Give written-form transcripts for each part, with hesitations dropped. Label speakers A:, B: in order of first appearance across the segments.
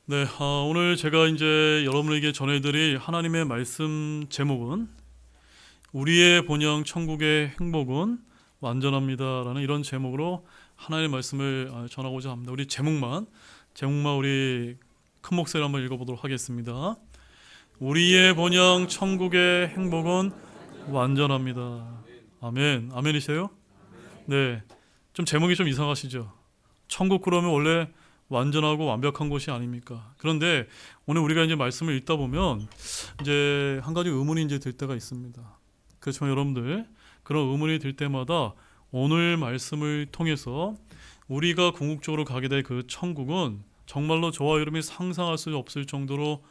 A: 네, 오늘 제가 이제 여러분에게 전해드릴 하나님의 말씀 제목은 우리의 본영 천국의 행복은 완전합니다라는 이런 제목으로 하나님의 말씀을 전하고자 합니다. 우리 제목만 우리 큰 목소리로 한번 읽어보도록 하겠습니다. 우리의 본영 천국의 행복은 완전합니다. 아멘. 아멘이세요? 네, 좀 제목이 좀 이상하시죠? 천국 그러면 원래 완전하고 완벽한 곳이 아닙니까? 그런데 오늘 우리가 이제 말씀을 읽다 보면 이제 한 가지 의문이 이제 들 때가 있습니다. 그렇지만 여러분들 그런 의문이 들 때마다 오늘 말씀을 통해서 우리가 궁극적으로 가게 될 그 천국은 정말로 저와 여러분이 상상할 수 없을 정도로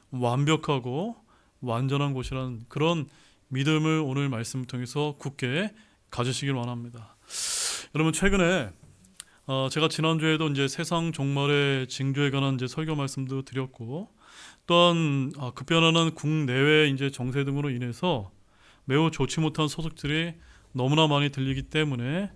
A: 완벽하고 완전한 곳이라는 그런 믿음을 오늘 말씀을 통해서 굳게 가지시길 원합니다. 여러분 최근에 제가 지난주에도 이제 세상 종말의 징조에 관한 이제 설교 말씀도 드렸고, 또한 급변하는 국내외 이제 정세 등으로 인해서 매우 좋지 못한 소식들이 너무나 많이 들리기 때문에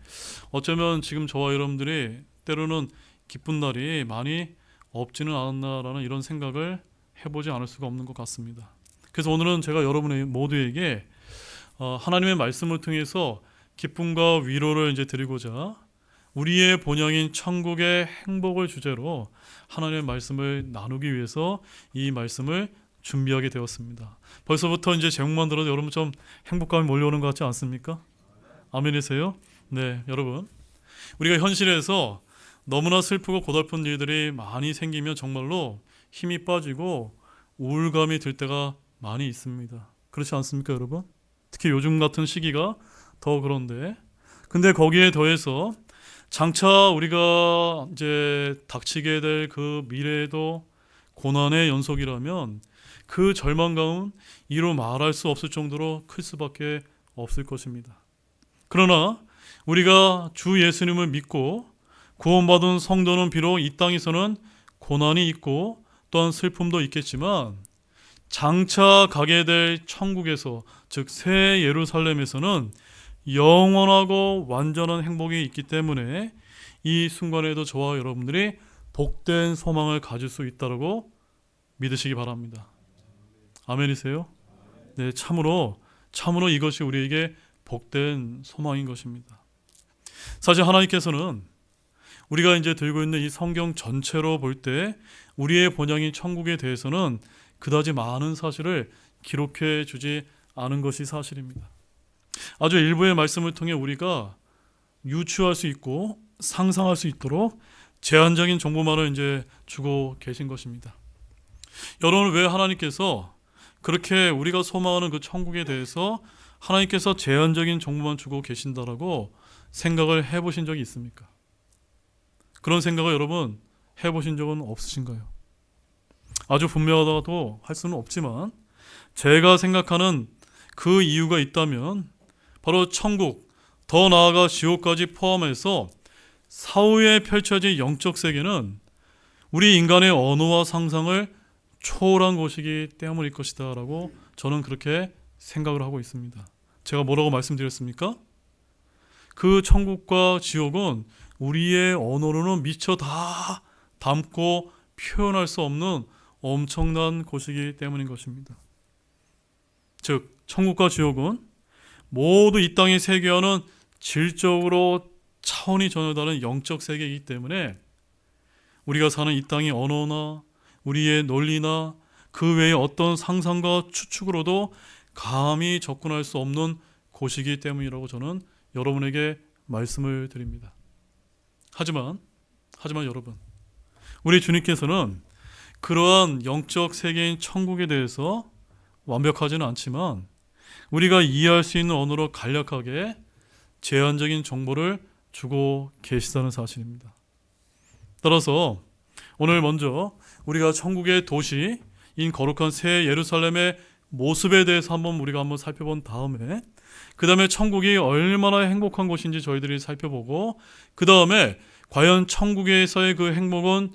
A: 어쩌면 지금 저와 여러분들이 때로는 기쁜 날이 많이 없지는 않았나라는 이런 생각을 해보지 않을 수가 없는 것 같습니다. 그래서 오늘은 제가 여러분 모두에게 하나님의 말씀을 통해서 기쁨과 위로를 이제 드리고자 우리의 본향인 천국의 행복을 주제로 하나님의 말씀을 나누기 위해서 이 말씀을 준비하게 되었습니다. 벌써부터 이제 제목만 들어도 여러분 좀 행복감이 몰려오는 것 같지 않습니까? 아멘이세요? 네, 여러분. 우리가 현실에서 너무나 슬프고 고달픈 일들이 많이 생기면 정말로 힘이 빠지고 우울감이 들 때가 많이 있습니다. 그렇지 않습니까, 여러분? 특히 요즘 같은 시기가 더 그런데, 근데 거기에 더해서 장차 우리가 이제 닥치게 될 그 미래에도 고난의 연속이라면 그 절망감은 이루 말할 수 없을 정도로 클 수밖에 없을 것입니다. 그러나 우리가 주 예수님을 믿고 구원받은 성도는 비록 이 땅에서는 고난이 있고 또한 슬픔도 있겠지만 장차 가게 될 천국에서, 즉 새 예루살렘에서는 영원하고 완전한 행복이 있기 때문에 이 순간에도 저와 여러분들이 복된 소망을 가질 수 있다고 믿으시기 바랍니다. 아멘이세요? 네, 참으로 이것이 우리에게 복된 소망인 것입니다. 사실 하나님께서는 우리가 이제 들고 있는 이 성경 전체로 볼 때 우리의 본향인 천국에 대해서는 그다지 많은 사실을 기록해 주지 않은 것이 사실입니다. 아주 일부의 말씀을 통해 우리가 유추할 수 있고 상상할 수 있도록 제한적인 정보만을 이제 주고 계신 것입니다. 여러분, 왜 하나님께서 그렇게 우리가 소망하는 그 천국에 대해서 하나님께서 제한적인 정보만 주고 계신다라고 생각을 해보신 적이 있습니까? 그런 생각을 여러분 해보신 적은 없으신가요? 아주 분명하다고 할 수는 없지만 제가 생각하는 그 이유가 있다면 바로 천국, 더 나아가 지옥까지 포함해서 사후에 펼쳐질 영적 세계는 우리 인간의 언어와 상상을 초월한 곳이기 때문일 것이다 라고 저는 그렇게 생각을 하고 있습니다. 제가 뭐라고 말씀드렸습니까? 그 천국과 지옥은 우리의 언어로는 미처 다 담고 표현할 수 없는 엄청난 곳이기 때문인 것입니다. 즉 천국과 지옥은 모두 이 땅의 세계와는 질적으로 차원이 전혀 다른 영적 세계이기 때문에 우리가 사는 이 땅의 언어나 우리의 논리나 그 외의 어떤 상상과 추측으로도 감히 접근할 수 없는 곳이기 때문이라고 저는 여러분에게 말씀을 드립니다. 하지만 여러분, 우리 주님께서는 그러한 영적 세계인 천국에 대해서 완벽하지는 않지만 우리가 이해할 수 있는 언어로 간략하게 제한적인 정보를 주고 계시다는 사실입니다. 따라서 오늘 먼저 우리가 천국의 도시인 거룩한 새 예루살렘의 모습에 대해서 우리가 한번 살펴본 다음에 그 다음에 천국이 얼마나 행복한 곳인지 저희들이 살펴보고 그 다음에 과연 천국에서의 그 행복은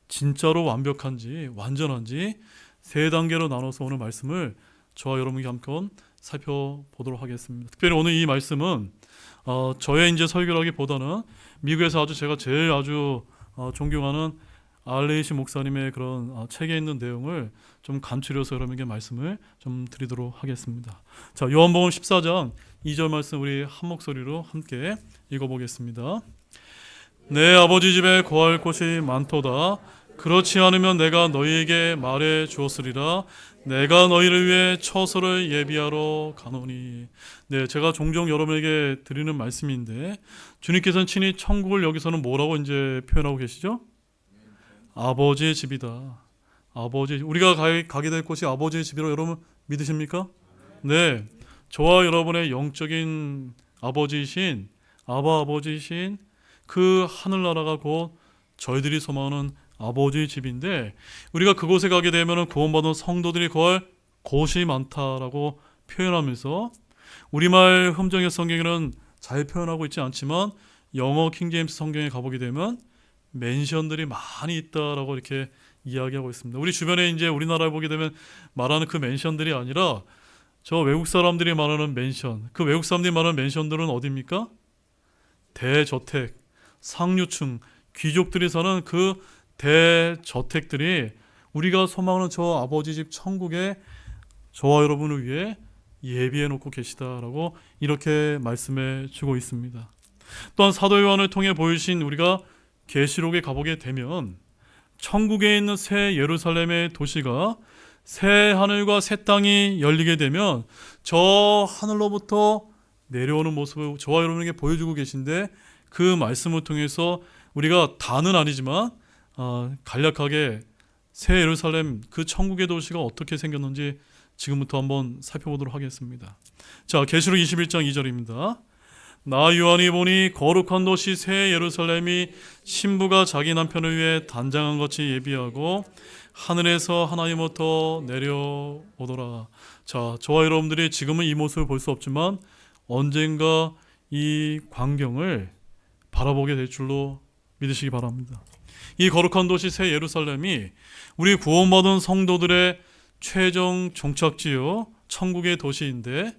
A: 진짜로 완벽한지 완전한지 세 단계로 나눠서 오늘 말씀을 저와 여러분과 함께 살펴보도록 하겠습니다. 특별히 오늘 이 말씀은 저의 이제 설교라기보다는 미국에서 제가 제일 존경하는 알레이시 목사님의 그런 책에 있는 내용을 좀 간추려서 여러분에게 말씀을 좀 드리도록 하겠습니다. 자, 요한복음 14장 2절 말씀 우리 한 목소리로 함께 읽어보겠습니다. 내 아버지 집에 거할 곳이 많도다. 그렇지 않으면 내가 너희에게 말해 주었으리라. 내가 너희를 위해 처소를 예비하러 가노니. 네, 제가 종종 여러분에게 드리는 말씀인데 주님께서는 친히 천국을 여기서는 뭐라고 이제 표현하고 계시죠? 아버지의 집이다. 아버지, 우리가 가게 될 곳이 아버지의 집이라고 여러분 믿으십니까? 네, 저와 여러분의 영적인 아버지이신 아버지이신 그 하늘나라가 곧 저희들이 소망하는 아버지의 집인데, 우리가 그곳에 가게 되면 구원받은 성도들이 거할 곳이 많다라고 표현하면서, 우리말 흠정의 성경에는 잘 표현하고 있지 않지만 영어 킹제임스 성경에 가보게 되면 맨션들이 많이 있다라고 이렇게 이야기하고 있습니다. 우리 주변에 이제 우리나라에 보게 되면 말하는 그 맨션들이 아니라 저 외국 사람들이 말하는 맨션, 그 외국 사람들이 말하는 맨션들은 어디입니까? 대저택, 상류층, 귀족들이 사는 그 대저택들이 우리가 소망하는 저 아버지 집 천국에 저와 여러분을 위해 예비해 놓고 계시다라고 이렇게 말씀해 주고 있습니다. 또한 사도 요한을 통해 보이신 우리가 계시록에 가보게 되면 천국에 있는 새 예루살렘의 도시가 새 하늘과 새 땅이 열리게 되면 저 하늘로부터 내려오는 모습을 저와 여러분에게 보여주고 계신데, 그 말씀을 통해서 우리가 다는 아니지만 간략하게 새 예루살렘, 그 천국의 도시가 어떻게 생겼는지 지금부터 한번 살펴보도록 하겠습니다. 자, 계시록 21장 2절입니다. 나 요한이 보니 거룩한 도시 새 예루살렘이 신부가 자기 남편을 위해 단장한 것이 예비하고 하늘에서 하나님부터 내려오더라. 자, 저와 여러분들이 지금은 이 모습을 볼 수 없지만 언젠가 이 광경을 바라보게 될 줄로 믿으시기 바랍니다. 이 거룩한 도시 새 예루살렘이 우리 구원받은 성도들의 최종 종착지요, 천국의 도시인데,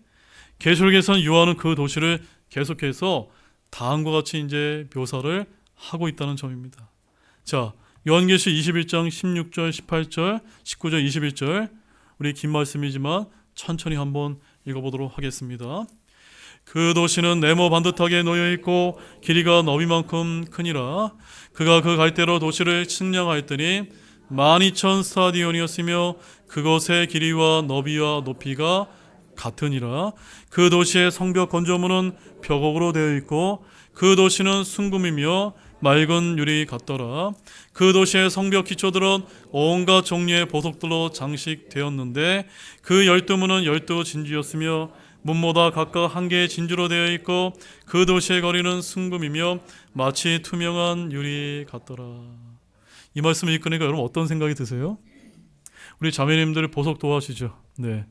A: 계시록에서는 요한은 그 도시를 계속해서 다음과 같이 이제 묘사를 하고 있다는 점입니다. 자, 요한계시 21장 16절, 18절, 19절, 21절, 우리 긴 말씀이지만 천천히 한번 읽어보도록 하겠습니다. 그 도시는 네모 반듯하게 놓여있고 길이가 너비만큼 크니라. 그가 그 갈대로 도시를 측량하였더니 12,000 스타디온이었으며 그것의 길이와 너비와 높이가 같으니라. 그 도시의 성벽 건조문은 벽옥으로 되어 있고 그 도시는 순금이며 맑은 유리 같더라. 그 도시의 성벽 기초들은 온갖 종류의 보석들로 장식되었는데 그 12문은 12진주였으며 문마다 각각 한 개의 진주로 되어 있고 그 도시의 거리는 순금이며 마치 투명한 유리 같더라. 이 말씀을 읽으니까 여러분 어떤 생각이 드세요? 우리 자매님들 보석 좋아하시죠? 네.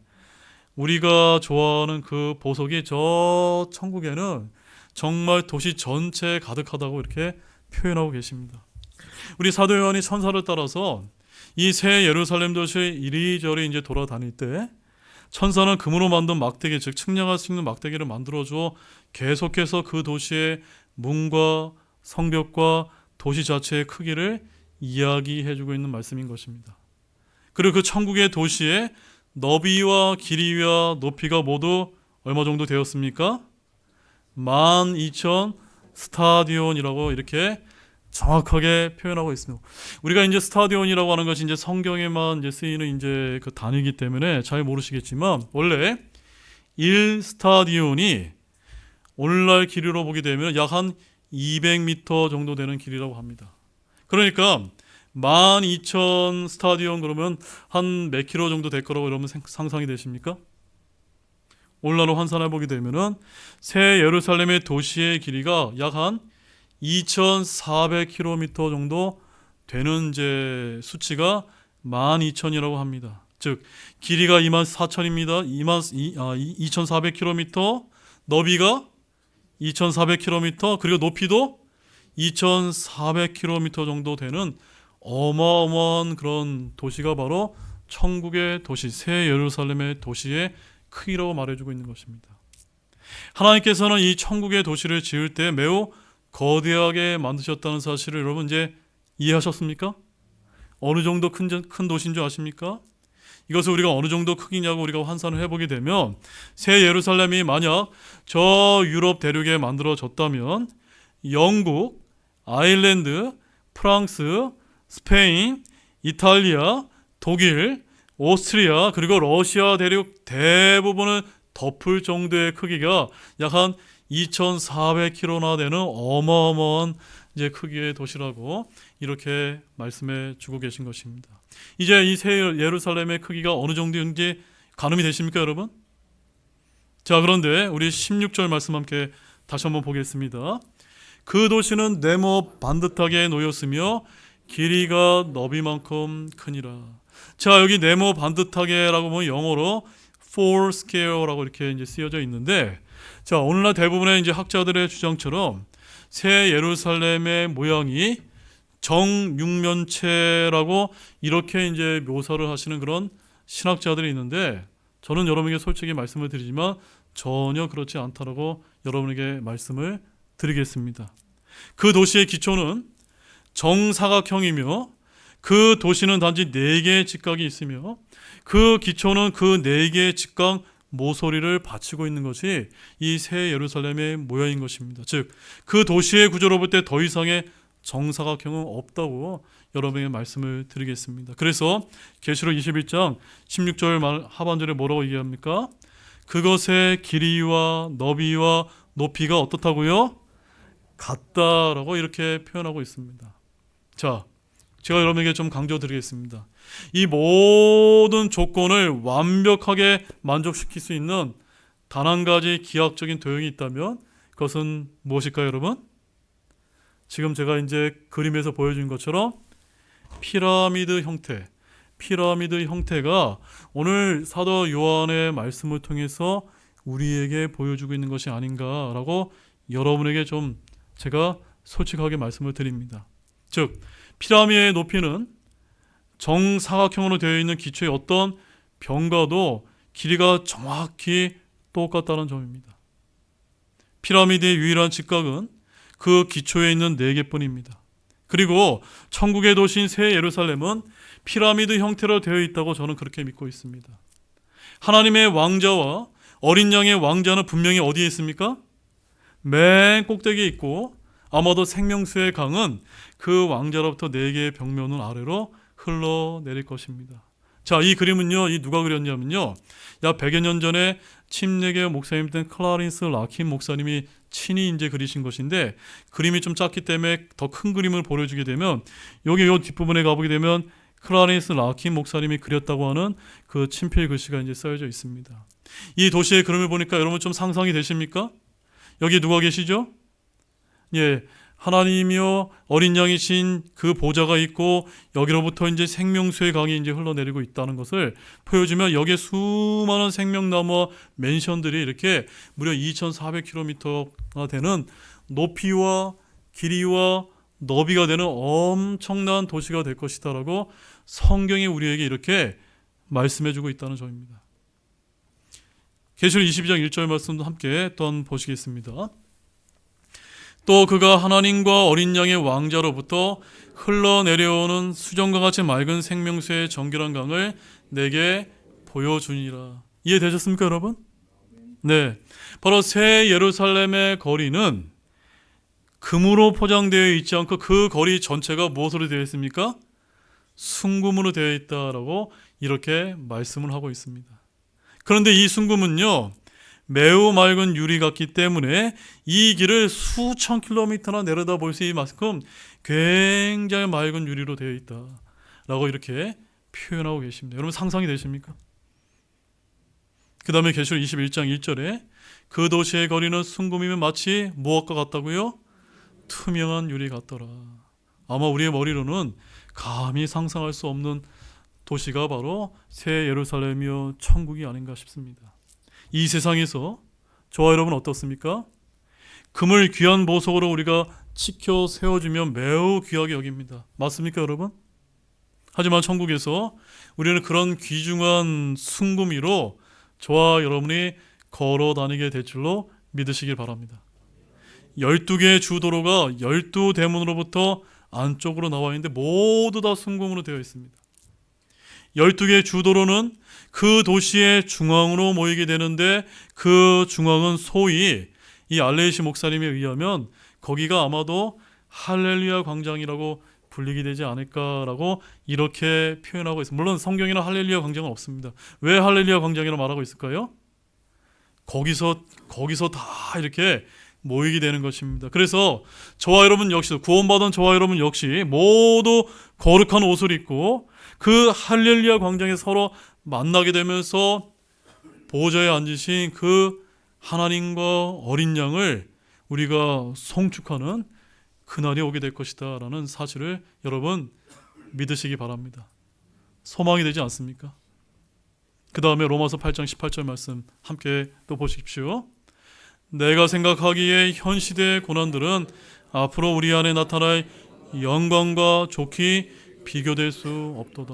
A: 우리가 좋아하는 그 보석이 저 천국에는 정말 도시 전체에 가득하다고 이렇게 표현하고 계십니다. 우리 사도 요한이 천사를 따라서 이 새 예루살렘 도시를 이리저리 이제 돌아다닐 때 천사는 금으로 만든 막대기, 즉 측량할 수 있는 막대기를 만들어주어 계속해서 그 도시의 문과 성벽과 도시 자체의 크기를 이야기해주고 있는 말씀인 것입니다. 그리고 그 천국의 도시의 너비와 길이와 높이가 모두 얼마 정도 되었습니까? 12,000 스타디온이라고 이렇게 정확하게 표현하고 있습니다. 우리가 이제 스타디온이라고 하는 것이 이제 성경에만 이제 쓰이는 이제 그 단위이기 때문에 잘 모르시겠지만, 원래 1스타디온이 오늘날 길이로 보게 되면 약 한 200m 정도 되는 길이라고 합니다. 그러니까 12,000 스타디온 그러면 한 몇 킬로 정도 될 거라고 여러분 상상이 되십니까? 오늘날로 환산해 보게 되면은 새 예루살렘의 도시의 길이가 약 한 2,400km 정도 되는 이제 수치가 12,000이라고 합니다. 즉 길이가 24,000입니다. 2,400km, 너비가 2,400km, 그리고 높이도 2,400km 정도 되는 어마어마한 그런 도시가 바로 천국의 도시, 새 예루살렘의 도시의 크기라고 말해주고 있는 것입니다. 하나님께서는 이 천국의 도시를 지을 때 매우 거대하게 만드셨다는 사실을 여러분 이제 이해하셨습니까? 어느 정도 큰 도시인 줄 아십니까? 이것을 우리가 어느 정도 크기냐고 우리가 환산을 해보게 되면 새 예루살렘이 만약 저 유럽 대륙에 만들어졌다면 영국, 아일랜드, 프랑스, 스페인, 이탈리아, 독일, 오스트리아 그리고 러시아 대륙 대부분을 덮을 정도의 크기가 약 한 2,400km나 되는 어마어마한 이제 크기의 도시라고 이렇게 말씀해 주고 계신 것입니다. 이제 이 새 예루살렘의 크기가 어느 정도인지 가늠이 되십니까, 여러분? 자, 그런데 우리 16절 말씀 함께 다시 한번 보겠습니다. 그 도시는 네모 반듯하게 놓였으며 길이가 너비만큼 크니라. 자, 여기 네모 반듯하게라고 보면 영어로 foursquare라고 이렇게 이제 쓰여져 있는데, 자, 오늘날 대부분의 이제 학자들의 주장처럼 새 예루살렘의 모양이 정육면체라고 이렇게 이제 묘사를 하시는 그런 신학자들이 있는데, 저는 여러분에게 솔직히 말씀을 드리지만 전혀 그렇지 않다라고 여러분에게 말씀을 드리겠습니다. 그 도시의 기초는 정사각형이며 그 도시는 단지 4개의 직각이 있으며 그 기초는 그 4개의 직각 모서리를 받치고 있는 것이 이 새 예루살렘의 모양인 것입니다. 즉, 그 도시의 구조로 볼 때 더 이상의 정사각형은 없다고 여러분에게 말씀을 드리겠습니다. 그래서 계시록 21장 16절 하반절에 뭐라고 얘기합니까? 그것의 길이와 너비와 높이가 어떻다고요? 같다라고 이렇게 표현하고 있습니다. 자, 제가 여러분에게 좀 강조드리겠습니다. 이 모든 조건을 완벽하게 만족시킬 수 있는 단 한 가지 기하학적인 도형이 있다면 그것은 무엇일까요, 여러분? 지금 제가 이제 그림에서 보여준 것처럼 피라미드 형태가 오늘 사도 요한의 말씀을 통해서 우리에게 보여주고 있는 것이 아닌가라고 여러분에게 좀 제가 솔직하게 말씀을 드립니다. 즉, 피라미드의 높이는 정사각형으로 되어 있는 기초의 어떤 병과도 길이가 정확히 똑같다는 점입니다. 피라미드의 유일한 직각은 그 기초에 있는 4개뿐입니다. 그리고 천국의 도시인 새 예루살렘은 피라미드 형태로 되어 있다고 저는 그렇게 믿고 있습니다. 하나님의 왕자와 어린 양의 왕자는 분명히 어디에 있습니까? 맨 꼭대기에 있고 아마도 생명수의 강은 그 왕자로부터 4개의 벽면은 아래로 흘러내릴 것입니다. 자, 이 그림은요, 이 누가 그렸냐면요, 약 100여 년 전에 침례교 목사님된 클라린스 라킨 목사님이 친히 이제 그리신 것인데, 그림이 좀 작기 때문에 더 큰 그림을 보여주게 되면 여기 요 뒷부분에 가보게 되면 클라린스 라킨 목사님이 그렸다고 하는 그 친필 글씨가 이제 써져 있습니다. 이 도시의 그림을 보니까 여러분 좀 상상이 되십니까? 여기 누가 계시죠? 예, 하나님이요 어린 양이신 그 보좌가 있고 여기로부터 이제 생명수의 강이 이제 흘러내리고 있다는 것을 보여주면 여기에 수많은 생명나무와 맨션들이 이렇게 무려 2,400km가 되는 높이와 길이와 너비가 되는 엄청난 도시가 될 것이다라고 성경이 우리에게 이렇게 말씀해주고 있다는 점입니다. 계시록 22장 1절 말씀도 함께 또 한번 보시겠습니다. 또 그가 하나님과 어린 양의 왕자로부터 흘러내려오는 수정과 같이 맑은 생명수의 정결한 강을 내게 보여주니라. 이해되셨습니까, 여러분? 네, 바로 새 예루살렘의 거리는 금으로 포장되어 있지 않고 그 거리 전체가 무엇으로 되어 있습니까? 순금으로 되어 있다라고 이렇게 말씀을 하고 있습니다. 그런데 이 순금은요, 매우 맑은 유리 같기 때문에 이 길을 수천 킬로미터나 내려다 볼 수 있을 만큼 굉장히 맑은 유리로 되어 있다라고 이렇게 표현하고 계십니다. 여러분 상상이 되십니까? 그 다음에 계시록 21장 1절에 그 도시의 거리는 순금이면 마치 무엇과 같다고요? 투명한 유리 같더라. 아마 우리의 머리로는 감히 상상할 수 없는 도시가 바로 새 예루살렘이요 천국이 아닌가 싶습니다. 이 세상에서 저와 여러분 어떻습니까? 금을 귀한 보석으로 우리가 지켜 세워주면 매우 귀하게 여깁니다. 맞습니까, 여러분? 하지만 천국에서 우리는 그런 귀중한 순금위로 저와 여러분이 걸어 다니게 될 줄로 믿으시길 바랍니다. 12개의 주도로가 12대문으로부터 안쪽으로 나와 있는데 모두 다 순금으로 되어 있습니다. 12개의 주도로는 그 도시의 중앙으로 모이게 되는데 그 중앙은 소위 이 알레이시 목사님에 의하면 거기가 아마도 할렐루야 광장이라고 불리게 되지 않을까라고 이렇게 표현하고 있습니다. 물론 성경에는 할렐루야 광장은 없습니다. 왜 할렐루야 광장이라고 말하고 있을까요? 거기서 다 이렇게 모이게 되는 것입니다. 그래서 저와 여러분 역시도, 구원받은 저와 여러분 역시 모두 거룩한 옷을 입고 그 할렐루야 광장에 서로 만나게 되면서 보좌에 앉으신 그 하나님과 어린 양을 우리가 송축하는 그날이 오게 될 것이다 라는 사실을 여러분 믿으시기 바랍니다. 소망이 되지 않습니까? 그 다음에 로마서 8장 18절 말씀 함께 또 보십시오. 내가 생각하기에 현 시대의 고난들은 앞으로 우리 안에 나타날 영광과 좋게 비교될 수 없도다.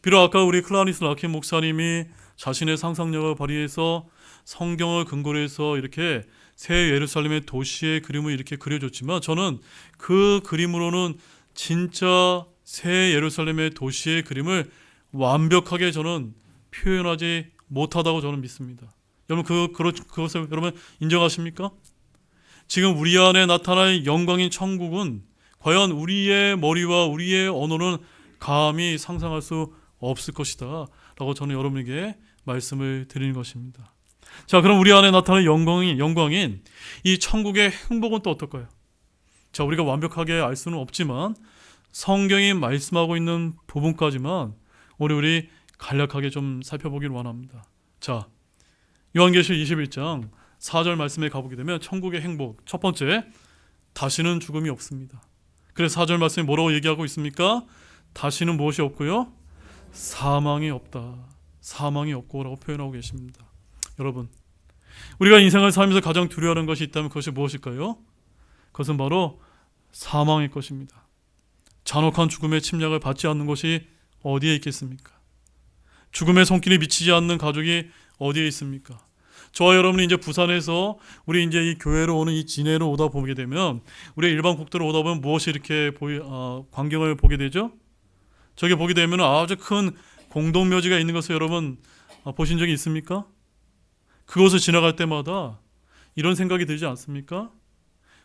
A: 비록 아까 우리 클라리스 라킨 목사님이 자신의 상상력을 발휘해서 성경을 근거로 해서 이렇게 새 예루살렘의 도시의 그림을 이렇게 그려줬지만, 저는 그 그림으로는 진짜 새 예루살렘의 도시의 그림을 완벽하게 저는 표현하지 못하다고 저는 믿습니다. 여러분 그것을 여러분 인정하십니까? 지금 우리 안에 나타날 영광인 천국은 과연 우리의 머리와 우리의 언어는 감히 상상할 수 없을 것이다 라고 저는 여러분에게 말씀을 드리는 것입니다. 자, 그럼 우리 안에 나타나는 영광인 이 천국의 행복은 또 어떨까요? 자, 우리가 완벽하게 알 수는 없지만 성경이 말씀하고 있는 부분까지만 우리 간략하게 좀 살펴보기를 원합니다. 자, 요한계시록 21장 4절 말씀에 가보게 되면 천국의 행복, 첫 번째, 다시는 죽음이 없습니다. 그래서 4절 말씀이 뭐라고 얘기하고 있습니까? 다시는 무엇이 없고요? 사망이 없다. 사망이 없고 라고 표현하고 계십니다. 여러분, 우리가 인생을 살면서 가장 두려워하는 것이 있다면 그것이 무엇일까요? 그것은 바로 사망일 것입니다. 잔혹한 죽음의 침략을 받지 않는 것이 어디에 있겠습니까? 죽음의 손길이 미치지 않는 가족이 어디에 있습니까? 저와 여러분이 이제 부산에서 우리 이제 이 교회로 오는 이 진해로 오다 보게 되면, 우리 일반 국도로 오다 보면 무엇이 이렇게 광경을 보게 되죠? 저기 보게 되면 아주 큰 공동묘지가 있는 것을 여러분 보신 적이 있습니까? 그곳을 지나갈 때마다 이런 생각이 들지 않습니까?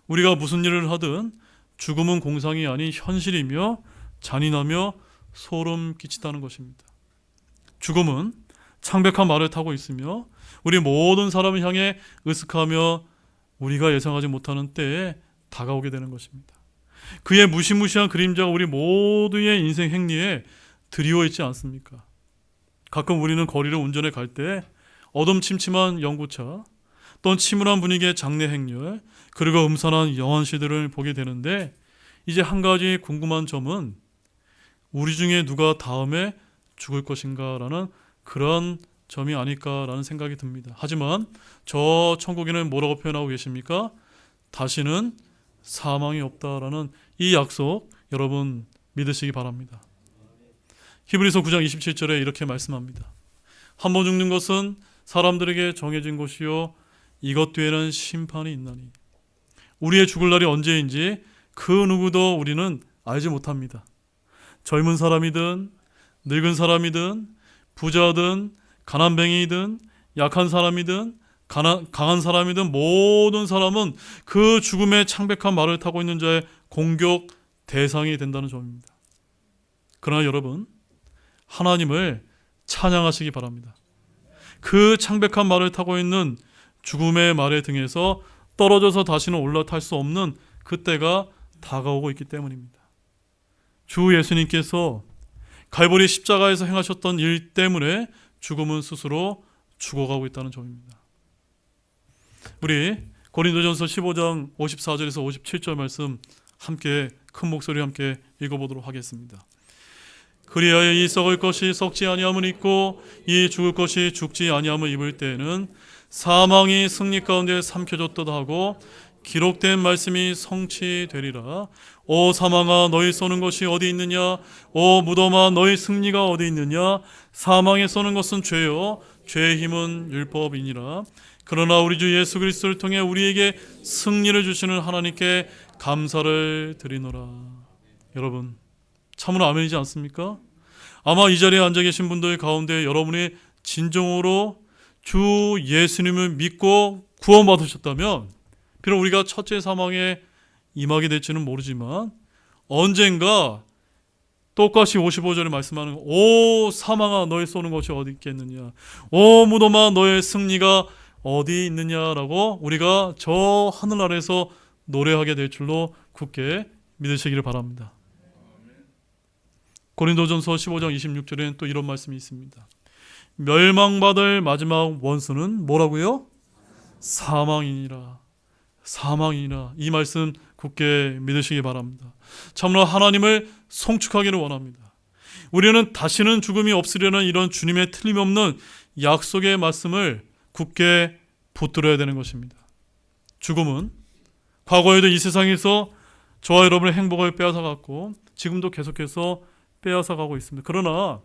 A: 우리가 무슨 일을 하든 죽음은 공상이 아닌 현실이며 잔인하며 소름 끼치다는 것입니다. 죽음은 창백한 말을 타고 있으며 우리 모든 사람을 향해 으슥하며 우리가 예상하지 못하는 때에 다가오게 되는 것입니다. 그의 무시무시한 그림자가 우리 모두의 인생 행리에 드리워 있지 않습니까? 가끔 우리는 거리를 운전해 갈 때 어둠침침한 연구차, 또는 침울한 분위기의 장례 행렬, 그리고 음산한 영안시들을 보게 되는데, 이제 한 가지 궁금한 점은 우리 중에 누가 다음에 죽을 것인가라는 그런 점이 아닐까라는 생각이 듭니다. 하지만 저 천국에는 뭐라고 표현하고 계십니까? 다시는 사망이 없다라는 이 약속 여러분 믿으시기 바랍니다. 히브리서 9장 27절에 이렇게 말씀합니다. 한 번 죽는 것은 사람들에게 정해진 것이요 이것 뒤에는 심판이 있나니. 우리의 죽을 날이 언제인지 그 누구도 우리는 알지 못합니다. 젊은 사람이든 늙은 사람이든 부자든 가난뱅이든 약한 사람이든 강한 사람이든 모든 사람은 그 죽음의 창백한 말을 타고 있는 자의 공격 대상이 된다는 점입니다. 그러나 여러분, 하나님을 찬양하시기 바랍니다. 그 창백한 말을 타고 있는 죽음의 말의 등에서 떨어져서 다시는 올라탈 수 없는 그때가 다가오고 있기 때문입니다. 주 예수님께서 갈보리 십자가에서 행하셨던 일 때문에 죽음은 스스로 죽어가고 있다는 점입니다. 우리 고린도전서 15장 54절에서 57절 말씀 함께 큰 목소리로 함께 읽어보도록 하겠습니다. 그리하여 이 썩을 것이 썩지 아니함을 입고 이 죽을 것이 죽지 아니함을 입을 때에는 사망이 승리 가운데 삼켜졌도다 하고 기록된 말씀이 성취되리라. 오 사망아 너희 쏘는 것이 어디 있느냐? 오 무덤아 너희 승리가 어디 있느냐? 사망에 쏘는 것은 죄요 죄의 힘은 율법이니라. 그러나 우리 주 예수 그리스도를 통해 우리에게 승리를 주시는 하나님께 감사를 드리노라. 여러분, 참으로 아멘이지 않습니까? 아마 이 자리에 앉아 계신 분들 가운데 여러분이 진정으로 주 예수님을 믿고 구원받으셨다면, 비록 우리가 첫째 사망에 임하게 될지는 모르지만 언젠가 똑같이 55절에 말씀하는 오 사망아 너의 쏘는 것이 어디 있겠느냐, 오 무덤아 너의 승리가 어디 있느냐라고 우리가 저 하늘 아래에서 노래하게 될 줄로 굳게 믿으시기를 바랍니다. 고린도전서 15장 26절에는 또 이런 말씀이 있습니다. 멸망받을 마지막 원수는 뭐라고요? 사망이니라. 사망이니라. 이 말씀 굳게 믿으시기 바랍니다. 참으로 하나님을 송축하기를 원합니다. 우리는 다시는 죽음이 없으려는 이런 주님의 틀림없는 약속의 말씀을 굳게 붙들어야 되는 것입니다. 죽음은 과거에도 이 세상에서 저와 여러분의 행복을 빼앗아갔고 지금도 계속해서 빼앗아가고 있습니다. 그러나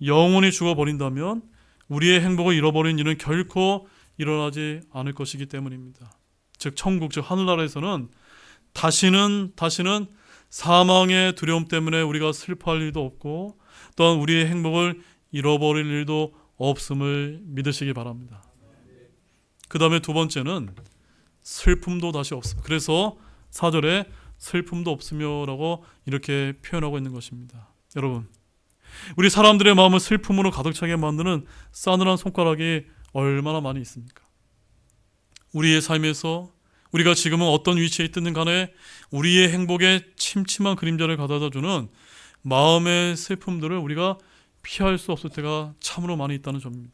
A: 영원히 죽어버린다면 우리의 행복을 잃어버린 일은 결코 일어나지 않을 것이기 때문입니다. 즉 천국, 즉 하늘나라에서는 다시는 사망의 두려움 때문에 우리가 슬퍼할 일도 없고 또한 우리의 행복을 잃어버릴 일도 없음을 믿으시기 바랍니다. 그 다음에 두 번째는 슬픔도 다시 없습니다. 그래서 4절에 슬픔도 없으며 라고 이렇게 표현하고 있는 것입니다. 여러분, 우리 사람들의 마음을 슬픔으로 가득 차게 만드는 싸늘한 손가락이 얼마나 많이 있습니까? 우리의 삶에서 우리가 지금은 어떤 위치에 있든 간에 우리의 행복에 침침한 그림자를 가져다주는 마음의 슬픔들을 우리가 피할 수 없을 때가 참으로 많이 있다는 점입니다.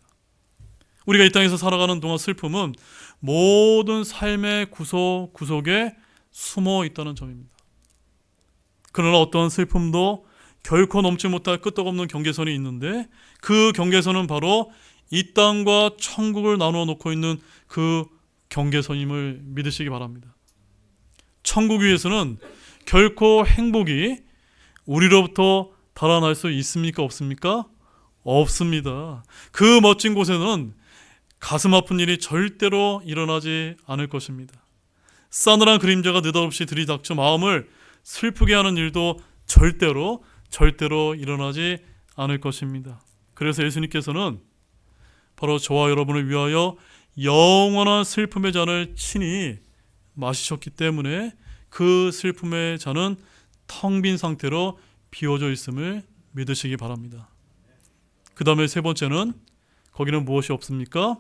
A: 우리가 이 땅에서 살아가는 동안 슬픔은 모든 삶의 구석구석에 숨어 있다는 점입니다. 그러나 어떠한 슬픔도 결코 넘지 못할 끄떡없는 경계선이 있는데 그 경계선은 바로 이 땅과 천국을 나누어 놓고 있는 그 경계선임을 믿으시기 바랍니다. 천국 위에서는 결코 행복이 우리로부터 달아날 수 있습니까? 없습니까? 없습니다. 그 멋진 곳에는 가슴 아픈 일이 절대로 일어나지 않을 것입니다. 싸늘한 그림자가 느닷없이 들이닥쳐 마음을 슬프게 하는 일도 절대로 일어나지 않을 것입니다. 그래서 예수님께서는 바로 저와 여러분을 위하여 영원한 슬픔의 잔을 친히 마시셨기 때문에 그 슬픔의 잔은 텅 빈 상태로 비워져 있음을 믿으시기 바랍니다. 그 다음에 세 번째는 거기는 무엇이 없습니까?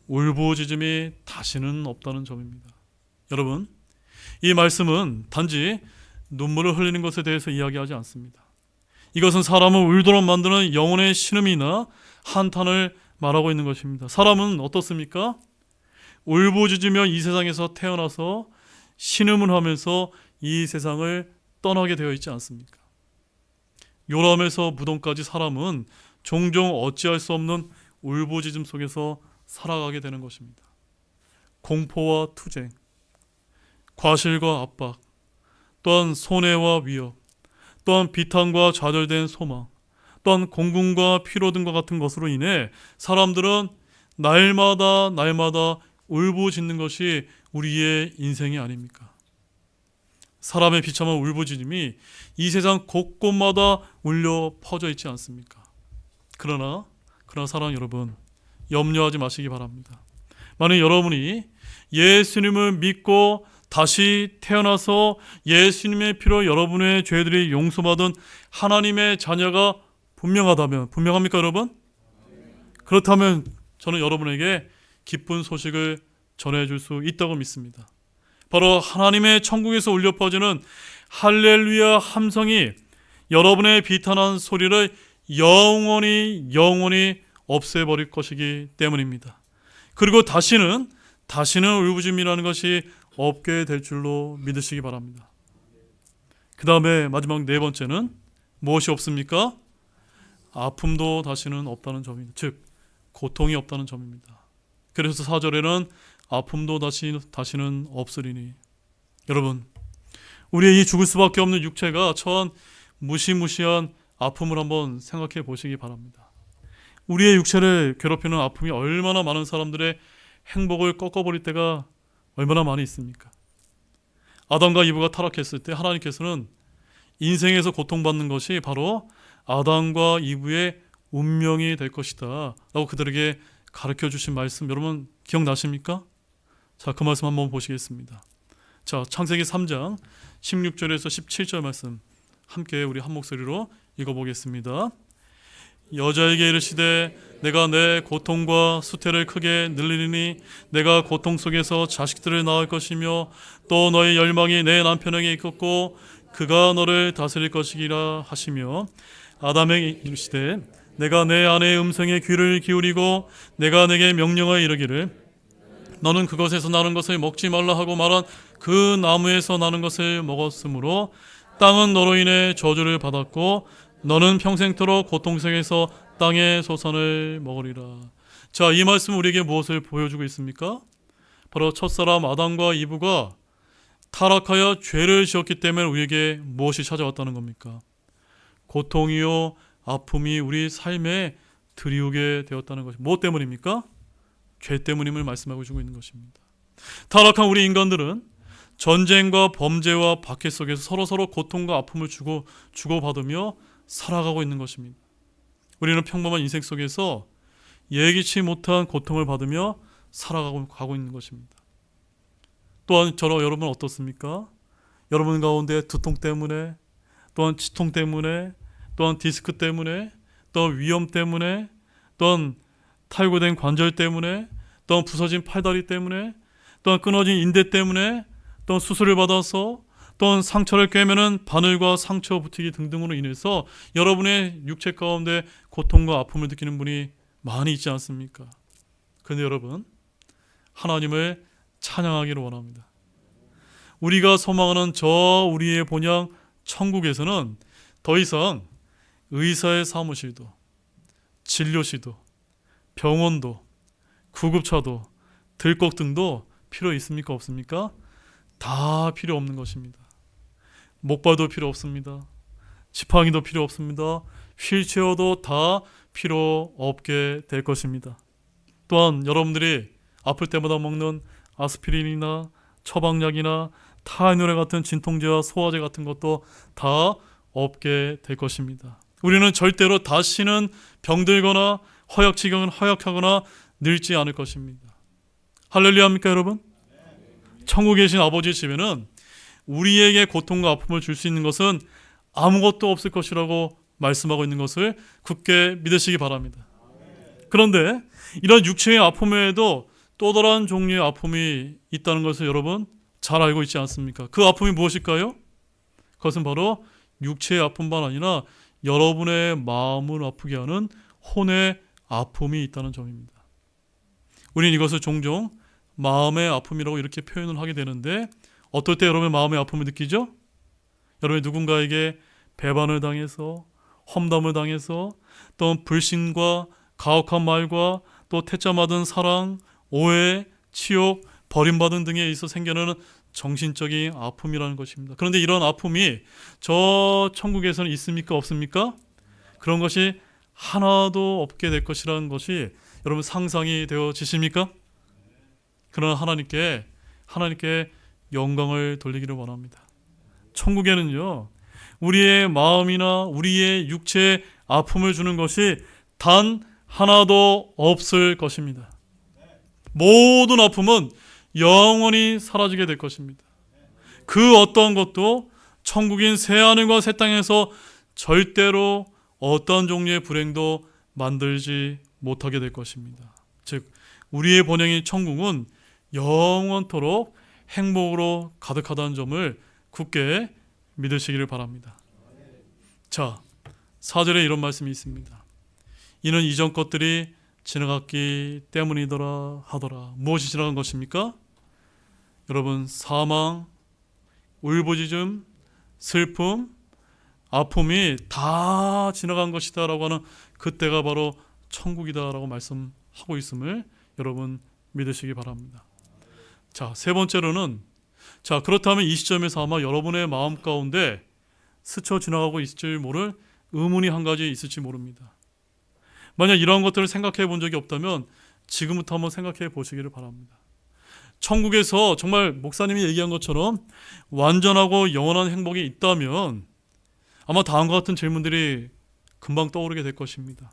A: 울부짖음이 다시는 없다는 점입니다. 여러분, 이 말씀은 단지 눈물을 흘리는 것에 대해서 이야기하지 않습니다. 이것은 사람을 울도록 만드는 영혼의 신음이나 한탄을 말하고 있는 것입니다. 사람은 어떻습니까? 울부짖으며 이 세상에서 태어나서 신음을 하면서 이 세상을 떠나게 되어 있지 않습니까? 요람에서 무덤까지 사람은 종종 어찌할 수 없는 울부짖음 속에서 살아가게 되는 것입니다. 공포와 투쟁, 과실과 압박, 또한 손해와 위협, 또한 비탄과 좌절된 소망, 또한 공군과 피로 등과 같은 것으로 인해 사람들은 날마다 울부짖는 것이 우리의 인생이 아닙니까? 사람의 비참한 울부짖음이 이 세상 곳곳마다 울려 퍼져 있지 않습니까? 그러나 사랑 여러분, 염려하지 마시기 바랍니다. 만약 여러분이 예수님을 믿고 다시 태어나서 예수님의 피로 여러분의 죄들이 용서받은 하나님의 자녀가 분명합니까 여러분? 그렇다면 저는 여러분에게 기쁜 소식을 전해줄 수 있다고 믿습니다. 바로 하나님의 천국에서 울려 퍼지는 할렐루야 함성이 여러분의 비탄한 소리를 영원히 없애버릴 것이기 때문입니다. 그리고 다시는 울부짖음이라는 것이 없게 될 줄로 믿으시기 바랍니다. 그 다음에 마지막 네 번째는 무엇이 없습니까? 아픔도 다시는 없다는 점입니다. 즉 고통이 없다는 점입니다. 그래서 4절에는 아픔도 다시는 없으리니. 여러분, 우리의 이 죽을 수밖에 없는 육체가 처한 무시무시한 아픔을 한번 생각해 보시기 바랍니다. 우리의 육체를 괴롭히는 아픔이 얼마나 많은 사람들의 행복을 꺾어버릴 때가 얼마나 많이 있습니까? 아담과 이브가 타락했을 때 하나님께서는 인생에서 고통받는 것이 바로 아담과 이브의 운명이 될 것이다 라고 그들에게 가르쳐 주신 말씀 여러분 기억나십니까? 자, 그 말씀 한번 보시겠습니다. 자, 창세기 3장 16절에서 17절 말씀 함께 우리 한 목소리로 읽어보겠습니다. 여자에게 이르시되 내가 내 고통과 수태를 크게 늘리리니 내가 고통 속에서 자식들을 낳을 것이며 또 너의 열망이 내 남편에게 있겠고 그가 너를 다스릴 것이기라 하시며 아담에게 이르시되 내가 내 아내의 음성에 귀를 기울이고 내가 내게 명령하여 이르기를 너는 그것에서 나는 것을 먹지 말라 하고 말한 그 나무에서 나는 것을 먹었으므로 땅은 너로 인해 저주를 받았고 너는 평생토록 고통 속에서 땅의 소산을 먹으리라. 자, 이 말씀은 우리에게 무엇을 보여주고 있습니까? 바로 첫사람 아담과 이브가 타락하여 죄를 지었기 때문에 우리에게 무엇이 찾아왔다는 겁니까? 고통이요 아픔이 우리 삶에 들이오게 되었다는 것이 무엇 때문입니까? 죄 때문임을 말씀하고 주고 있는 것입니다. 타락한 우리 인간들은 전쟁과 범죄와 박해 속에서 서로 고통과 아픔을 주고받으며 살아가고 있는 것입니다. 우리는 평범한 인생 속에서 예기치 못한 고통을 받으며 살아가고 있는 것입니다. 또한 여러분 어떻습니까? 여러분 가운데 두통 때문에, 또한 치통 때문에, 또한 디스크 때문에, 또한 위염 때문에, 또한 탈구된 관절 때문에, 또한 부서진 팔다리 때문에, 또한 끊어진 인대 때문에, 또한 수술을 받아서, 또한 상처를 꿰매는 바늘과 상처 붙이기 등등으로 인해서 여러분의 육체 가운데 고통과 아픔을 느끼는 분이 많이 있지 않습니까? 그런데 여러분, 하나님을 찬양하기를 원합니다. 우리가 소망하는 우리의 본향 천국에서는 더 이상 의사의 사무실도, 진료실도, 병원도, 구급차도, 들것 등도 필요 있습니까? 없습니까? 다 필요 없는 것입니다. 목발도 필요 없습니다. 지팡이도 필요 없습니다. 휠체어도 다 필요 없게 될 것입니다. 또한 여러분들이 아플 때마다 먹는 아스피린이나 처방약이나 타이노레 같은 진통제와 소화제 같은 것도 다 없게 될 것입니다. 우리는 절대로 다시는 병들거나 허약하거나 늙지 않을 것입니다. 할렐루야입니까 여러분? 천국에 계신 아버지의 집에는 우리에게 고통과 아픔을 줄 수 있는 것은 아무것도 없을 것이라고 말씀하고 있는 것을 굳게 믿으시기 바랍니다. 그런데 이런 육체의 아픔 외에도 또 다른 종류의 아픔이 있다는 것을 여러분 잘 알고 있지 않습니까? 그 아픔이 무엇일까요? 그것은 바로 육체의 아픔만 아니라 여러분의 마음을 아프게 하는 혼의 아픔이 있다는 점입니다. 우리는 이것을 종종 마음의 아픔이라고 이렇게 표현을 하게 되는데 어떨 때 여러분의 마음의 아픔을 느끼죠? 여러분이 누군가에게 배반을 당해서 험담을 당해서 또 불신과 가혹한 말과 또 태자 맞은 사랑, 오해, 치욕, 버림받은 등에 있어 생겨나는 정신적인 아픔이라는 것입니다. 그런데 이런 아픔이 저 천국에서는 있습니까? 없습니까? 그런 것이 하나도 없게 될 것이라는 것이 여러분 상상이 되어지십니까? 그러나 하나님께 영광을 돌리기를 원합니다. 천국에는요, 우리의 마음이나 우리의 육체에 아픔을 주는 것이 단 하나도 없을 것입니다. 모든 아픔은 영원히 사라지게 될 것입니다. 그 어떤 것도 천국인 새하늘과 새 땅에서 절대로 어떤 종류의 불행도 만들지 못하게 될 것입니다. 즉 우리의 본향인 천국은 영원토록 행복으로 가득하다는 점을 굳게 믿으시기를 바랍니다. 자, 4절에 이런 말씀이 있습니다. 이는 이전 것들이 지나갔기 때문이더라 하더라. 무엇이 지나간 것입니까? 여러분, 사망, 울부짖음, 슬픔, 아픔이 다 지나간 것이다 라고 하는 그때가 바로 천국이다 라고 말씀하고 있음을 여러분 믿으시기 바랍니다. 자, 세 번째로는, 자, 그렇다면 이 시점에서 아마 여러분의 마음 가운데 스쳐 지나가고 있을지 모를 의문이 한 가지 있을지 모릅니다. 만약 이러한 것들을 생각해 본 적이 없다면 지금부터 한번 생각해 보시기를 바랍니다. 천국에서 정말 목사님이 얘기한 것처럼 완전하고 영원한 행복이 있다면 아마 다음과 같은 질문들이 금방 떠오르게 될 것입니다.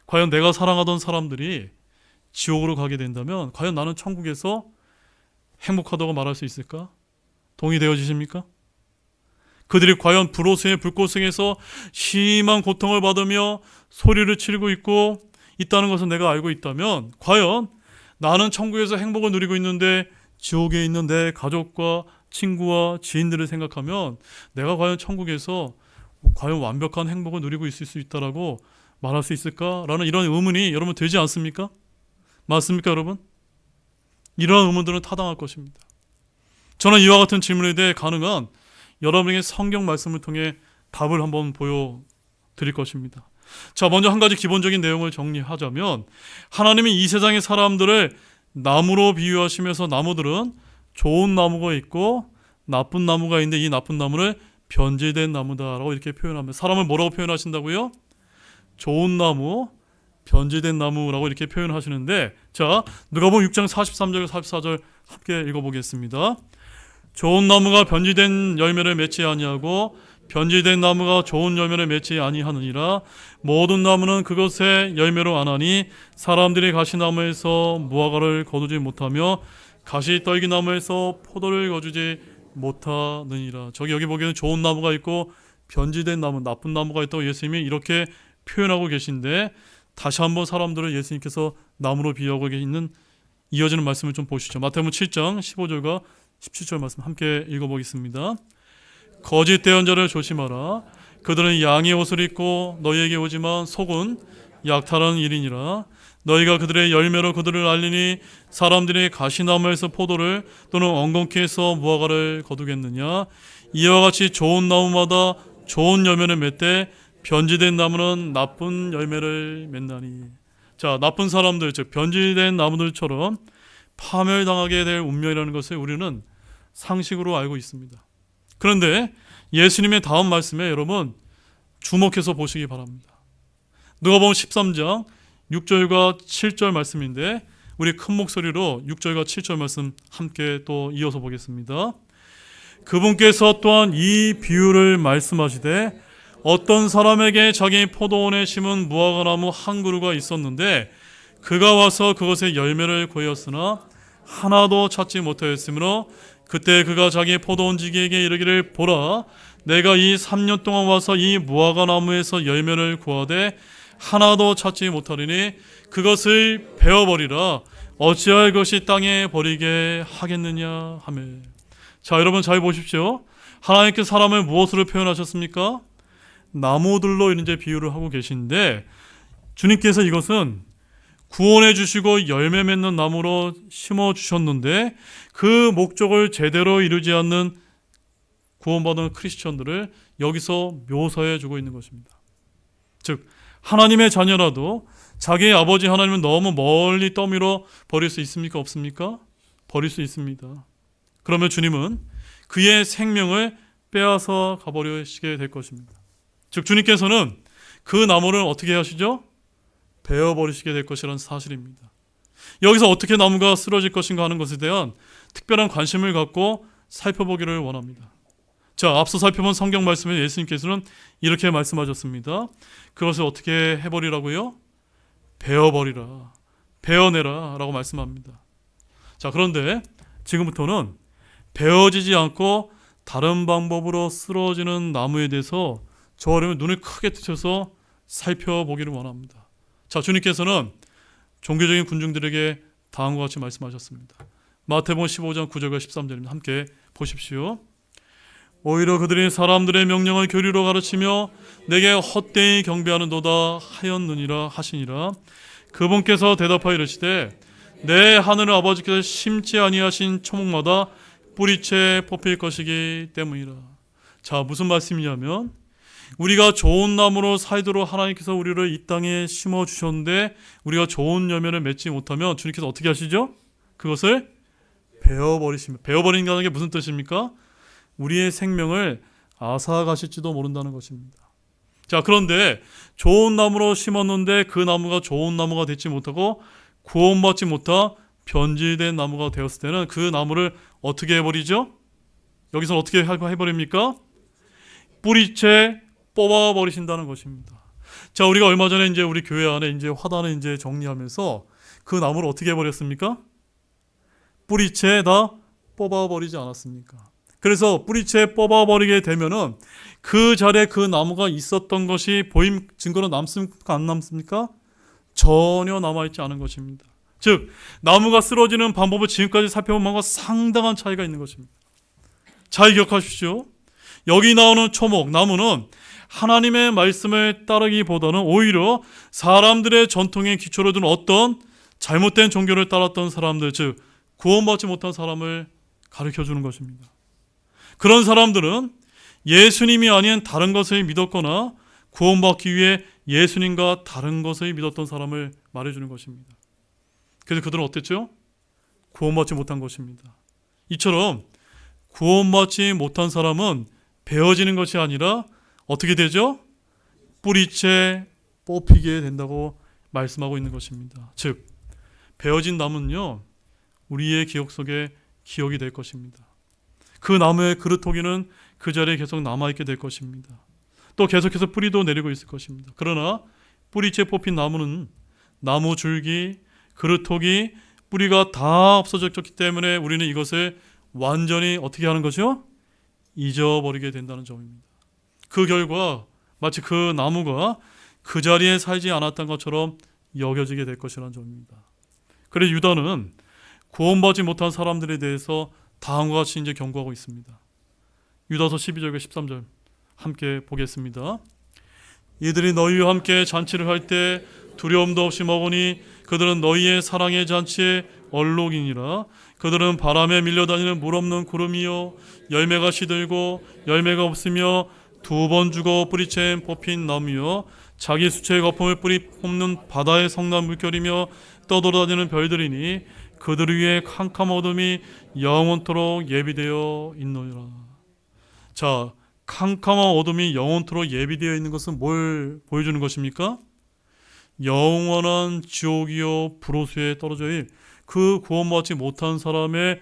A: 과연 내가 사랑하던 사람들이 지옥으로 가게 된다면 과연 나는 천국에서 행복하다고 말할 수 있을까? 동의되어지십니까? 그들이 과연 불호생의 불꽃생에서 심한 고통을 받으며 소리를 치르고 있다는 것을 내가 알고 있다면 과연 나는 천국에서 행복을 누리고 있는데 지옥에 있는 내 가족과 친구와 지인들을 생각하면 내가 과연 천국에서 과연 완벽한 행복을 누리고 있을 수 있다라고 말할 수 있을까라는 이런 의문이 여러분 들지 않습니까? 맞습니까, 여러분? 이러한 의문들은 타당할 것입니다. 저는 이와 같은 질문에 대해 가능한 여러분에게 성경 말씀을 통해 답을 한번 보여드릴 것입니다. 자, 먼저 한 가지 기본적인 내용을 정리하자면 하나님이 이 세상의 사람들을 나무로 비유하시면서 나무들은 좋은 나무가 있고 나쁜 나무가 있는데 이 나쁜 나무를 변질된 나무다라고 이렇게 표현합니다. 사람을 뭐라고 표현하신다고요? 좋은 나무, 변질된 나무라고 이렇게 표현하시는데, 자, 누가복음 6장 43절 44절 함께 읽어보겠습니다. 좋은 나무가 변질된 열매를 맺지 아니하고 변질된 나무가 좋은 열매를 맺지 아니하느니라. 모든 나무는 그것의 열매로 아나니 사람들이 가시나무에서 무화과를 거두지 못하며 가시떨기나무에서 포도를 거두지 못하느니라. 여기 보기에는 좋은 나무가 있고 변질된 나무, 나쁜 나무가 있다고 예수님이 이렇게 표현하고 계신데, 다시 한번 사람들을 예수님께서 나무로 비유하고 있는 이어지는 말씀을 좀 보시죠. 마태복음 7장 15절과 17절 말씀 함께 읽어보겠습니다. 거짓 대언자를 조심하라. 그들은 양의 옷을 입고 너희에게 오지만 속은 약탈하는 일이니라. 너희가 그들의 열매로 그들을 알리니 사람들이 가시나무에서 포도를 또는 엉겅퀴에서 무화과를 거두겠느냐. 이와 같이 좋은 나무마다 좋은 열매를 맺되 변질된 나무는 나쁜 열매를 맺나니. 자, 나쁜 사람들, 즉 변질된 나무들처럼 파멸당하게 될 운명이라는 것을 우리는 상식으로 알고 있습니다. 그런데 예수님의 다음 말씀에 여러분 주목해서 보시기 바랍니다. 누가복음 13장 6절과 7절 말씀인데 우리 큰 목소리로 6절과 7절 말씀 함께 또 이어서 보겠습니다. 그분께서 또한 이 비유를 말씀하시되 어떤 사람에게 자기 포도원에 심은 무화과나무 한 그루가 있었는데 그가 와서 그것의 열매를 구하였으나 하나도 찾지 못하였으므로 그때 그가 자기 포도원지기에게 이르기를 보라, 내가 이 3년 동안 와서 이 무화과나무에서 열매를 구하되 하나도 찾지 못하리니 그것을 베어버리라. 어찌할 것이 땅에 버리게 하겠느냐 하며. 자, 여러분 잘 보십시오. 하나님께서 사람을 무엇으로 표현하셨습니까? 나무들로 이제 비유를 하고 계신데 주님께서 이것은 구원해 주시고 열매 맺는 나무로 심어 주셨는데 그 목적을 제대로 이루지 않는 구원받은 크리스천들을 여기서 묘사해 주고 있는 것입니다. 즉 하나님의 자녀라도 자기의 아버지 하나님은 너무 멀리 떠밀어 버릴 수 있습니까? 없습니까? 버릴 수 있습니다. 그러면 주님은 그의 생명을 빼앗아 가버리시게 될 것입니다. 즉 주님께서는 그 나무를 어떻게 하시죠? 베어버리시게 될 것이라는 사실입니다. 여기서 어떻게 나무가 쓰러질 것인가 하는 것에 대한 특별한 관심을 갖고 살펴보기를 원합니다. 자, 앞서 살펴본 성경 말씀에 예수님께서는 이렇게 말씀하셨습니다. 그것을 어떻게 해버리라고요? 베어버리라, 베어내라 라고 말씀합니다. 자, 그런데 지금부터는 베어지지 않고 다른 방법으로 쓰러지는 나무에 대해서 저와 여러분 눈을 크게 뜨셔서 살펴보기를 원합니다. 자, 주님께서는 종교적인 군중들에게 다음과 같이 말씀하셨습니다. 마태복음 15장 9절과 13절입니다. 함께 보십시오. 오히려 그들이 사람들의 명령을 교리로 가르치며 내게 헛되이 경배하는도다 하였느니라 하시니라. 그분께서 대답하여 이르시되 내 하늘 아버지께서 심지 아니하신 초목마다 뿌리채 뽑힐 것이기 때문이라. 자, 무슨 말씀이냐면 우리가 좋은 나무로 살도록 하나님께서 우리를 이 땅에 심어 주셨는데 우리가 좋은 열매를 맺지 못하면 주님께서 어떻게 하시죠? 그것을 베어버리십니다. 베어버린다는 게 무슨 뜻입니까? 우리의 생명을 앗아가실지도 모른다는 것입니다. 자, 그런데 좋은 나무로 심었는데 그 나무가 좋은 나무가 되지 못하고 구원받지 못한 변질된 나무가 되었을 때는 그 나무를 어떻게 해버리죠? 여기서 어떻게 해버립니까? 뿌리채 뽑아버리신다는 것입니다. 자, 우리가 얼마 전에 이제 우리 교회 안에 이제 화단을 이제 정리하면서 그 나무를 어떻게 해버렸습니까? 뿌리채 다 뽑아버리지 않았습니까? 그래서 뿌리채 뽑아버리게 되면은 그 자리에 그 나무가 있었던 것이 보임 증거로 남습니까? 안 남습니까? 전혀 남아있지 않은 것입니다. 즉, 나무가 쓰러지는 방법을 지금까지 살펴본 것과 상당한 차이가 있는 것입니다. 잘 기억하십시오. 여기 나오는 초목, 나무는 하나님의 말씀을 따르기보다는 오히려 사람들의 전통에 기초로 둔 어떤 잘못된 종교를 따랐던 사람들, 즉 구원받지 못한 사람을 가르쳐주는 것입니다. 그런 사람들은 예수님이 아닌 다른 것을 믿었거나 구원받기 위해 예수님과 다른 것을 믿었던 사람을 말해주는 것입니다. 그래서 그들은 어땠죠? 구원받지 못한 것입니다. 이처럼 구원받지 못한 사람은 베어지는 것이 아니라 어떻게 되죠? 뿌리채 뽑히게 된다고 말씀하고 있는 것입니다. 즉, 베어진 나무는요, 우리의 기억 속에 기억이 될 것입니다. 그 나무의 그루터기는 그 자리에 계속 남아있게 될 것입니다. 또 계속해서 뿌리도 내리고 있을 것입니다. 그러나 뿌리채 뽑힌 나무는 나무 줄기, 그루터기, 뿌리가 다 없어졌기 때문에 우리는 이것을 완전히 어떻게 하는 거죠? 잊어버리게 된다는 점입니다. 그 결과 마치 그 나무가 그 자리에 살지 않았던 것처럼 여겨지게 될 것이라는 점입니다. 그래서 유다는 구원받지 못한 사람들에 대해서 다음과 같이 이제 경고하고 있습니다. 유다서 12절과 13절 함께 보겠습니다. 이들이 너희와 함께 잔치를 할 때 두려움도 없이 먹으니 그들은 너희의 사랑의 잔치에 얼룩이니라. 그들은 바람에 밀려다니는 물 없는 구름이요 열매가 시들고 열매가 없으며 2번 죽어 뿌리채 뽑힌 나무요 자기 수채의 거품을 뿌리 뽑는 바다의 성난 물결이며 떠돌아다니는 별들이니 그들 위에 캄캄한 어둠이 영원토록 예비되어 있노라. 자, 캄캄한 어둠이 영원토록 예비되어 있는 것은 뭘 보여주는 것입니까? 영원한 지옥이요 불호수에 떨어져 그 구원받지 못한 사람의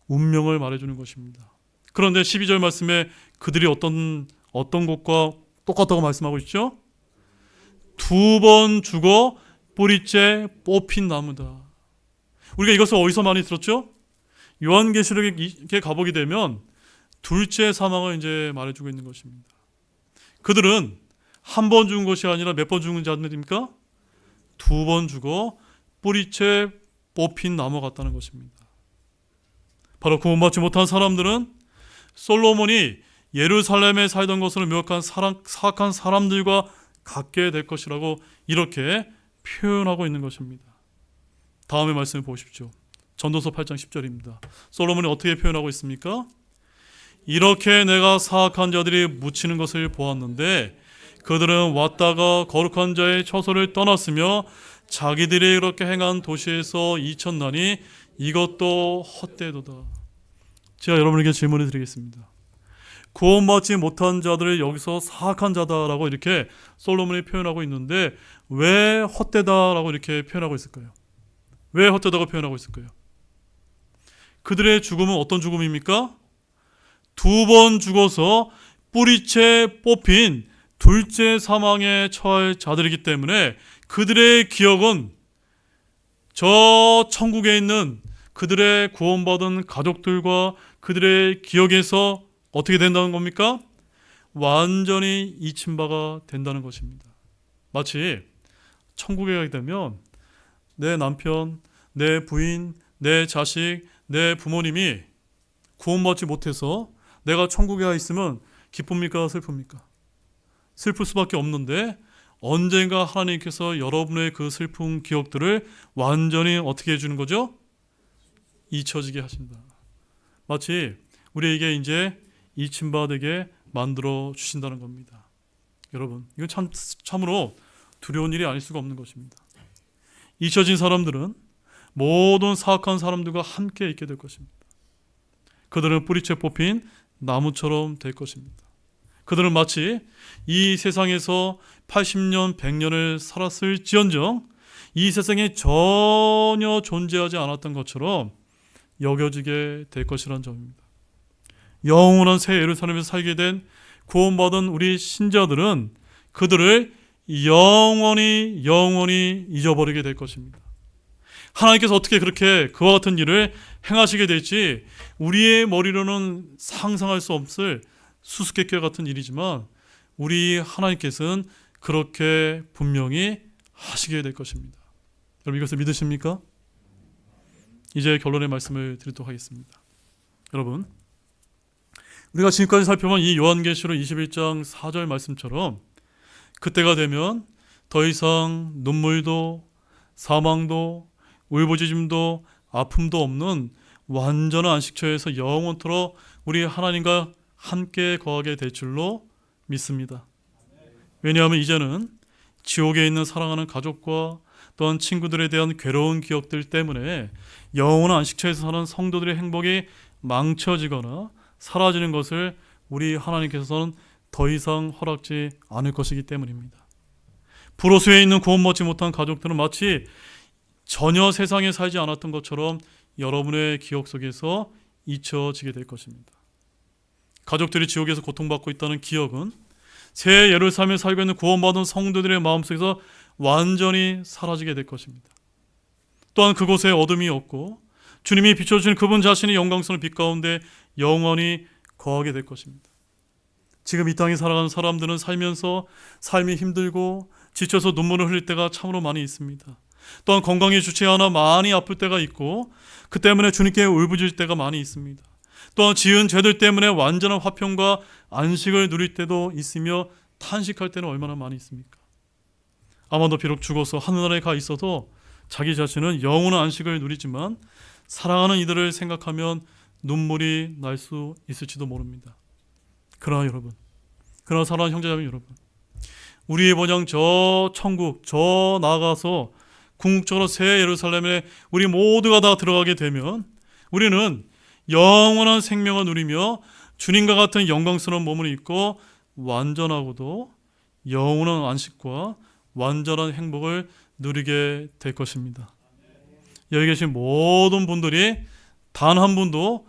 A: 운명을 말해주는 것입니다. 그런데 12절 말씀에 그들이 어떤 곳과 똑같다고 말씀하고 있죠? 2번 죽어 뿌리째 뽑힌 나무다. 우리가 이것을 어디서 많이 들었죠? 요한계시록에 가보게 되면 둘째 사망을 이제 말해주고 있는 것입니다. 그들은 한 번 죽은 것이 아니라 몇 번 죽은 자들입니까? 2번 죽어 뿌리채 뽑힌 나무 같다는 것입니다. 바로 구원받지 못한 사람들은 솔로몬이 예루살렘에 살던 것으로 묘한 사악한 사람들과 같게 될 것이라고 이렇게 표현하고 있는 것입니다. 다음의 말씀을 보십시오. 전도서 8장 10절입니다. 솔로몬이 어떻게 표현하고 있습니까? 이렇게 내가 사악한 자들이 묻히는 것을 보았는데 그들은 왔다가 거룩한 자의 처소를 떠났으며 자기들이 그렇게 행한 도시에서 잊혔나니 이것도 헛되도다. 제가 여러분에게 질문을 드리겠습니다. 구원받지 못한 자들을 여기서 사악한 자다라고 이렇게 솔로몬이 표현하고 있는데 왜 헛되다라고 이렇게 표현하고 있을까요? 왜 헛되다고 표현하고 있을까요? 그들의 죽음은 어떤 죽음입니까? 2번 죽어서 뿌리채 뽑힌 둘째 사망에 처할 자들이기 때문에 그들의 기억은 저 천국에 있는 그들의 구원받은 가족들과 그들의 기억에서 어떻게 된다는 겁니까? 완전히 잊힌 바가 된다는 것입니다. 마치 천국에 가게 되면 내 남편, 내 부인, 내 자식, 내 부모님이 구원받지 못해서 내가 천국에 가 있으면 기쁩니까? 슬픕니까? 슬플 수밖에 없는데 언젠가 하나님께서 여러분의 그 슬픈 기억들을 완전히 어떻게 해주는 거죠? 잊혀지게 하신다. 마치 우리에게 이제 잊힌 바 되게 만들어 주신다는 겁니다. 여러분, 이건 참으로 두려운 일이 아닐 수가 없는 것입니다. 잊혀진 사람들은 모든 사악한 사람들과 함께 있게 될 것입니다. 그들은 뿌리채 뽑힌 나무처럼 될 것입니다. 그들은 마치 이 세상에서 80년, 100년을 살았을지언정 이 세상에 전혀 존재하지 않았던 것처럼 여겨지게 될 것이라는 점입니다. 영원한 새 예루살렘에서 살게 된 구원받은 우리 신자들은 그들을 영원히 잊어버리게 될 것입니다. 하나님께서 어떻게 그렇게 그와 같은 일을 행하시게 될지 우리의 머리로는 상상할 수 없을 수수께끼와 같은 일이지만 우리 하나님께서는 그렇게 분명히 하시게 될 것입니다. 여러분 이것을 믿으십니까? 이제 결론의 말씀을 드리도록 하겠습니다. 여러분, 우리가 지금까지 살펴본 이 요한계시록 21장 4절 말씀처럼 그때가 되면 더 이상 눈물도 사망도 울부짖음도 아픔도 없는 완전한 안식처에서 영원토록 우리 하나님과 함께 거하게 될 줄로 믿습니다. 왜냐하면 이제는 지옥에 있는 사랑하는 가족과 또한 친구들에 대한 괴로운 기억들 때문에 영원한 안식처에서 사는 성도들의 행복이 망쳐지거나 사라지는 것을 우리 하나님께서는 더 이상 허락지 않을 것이기 때문입니다. 불호수에 있는 구원 받지 못한 가족들은 마치 전혀 세상에 살지 않았던 것처럼 여러분의 기억 속에서 잊혀지게 될 것입니다. 가족들이 지옥에서 고통받고 있다는 기억은 새 예루살렘에 살고 있는 구원받은 성도들의 마음속에서 완전히 사라지게 될 것입니다. 또한 그곳에 어둠이 없고 주님이 비춰주신 그분 자신의 영광스러운 빛 가운데 영원히 거하게 될 것입니다. 지금 이 땅에 살아가는 사람들은 살면서 삶이 힘들고 지쳐서 눈물을 흘릴 때가 참으로 많이 있습니다. 또한 건강이 좋지 않아 많이 아플 때가 있고 그 때문에 주님께 울부짖을 때가 많이 있습니다. 또한 지은 죄들 때문에 완전한 화평과 안식을 누릴 때도 있으며 탄식할 때는 얼마나 많이 있습니까? 아마도 비록 죽어서 하늘나라에 가 있어도 자기 자신은 영원한 안식을 누리지만 사랑하는 이들을 생각하면 눈물이 날 수 있을지도 모릅니다. 그러나 여러분, 그러나 사랑하는 형제자매 여러분, 우리의 본향 저 천국, 저 나아가서 궁극적으로 새 예루살렘에 우리 모두가 다 들어가게 되면 우리는 영원한 생명을 누리며 주님과 같은 영광스러운 몸을 입고 완전하고도 영원한 안식과 완전한 행복을 누리게 될 것입니다. 여기 계신 모든 분들이 단 한 분도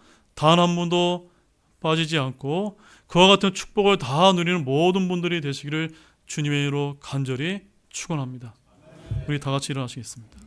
A: 빠지지 않고 그와 같은 축복을 다 누리는 모든 분들이 되시기를 주님의 이름으로 간절히 축원합니다. 우리 다 같이 일어나시겠습니다.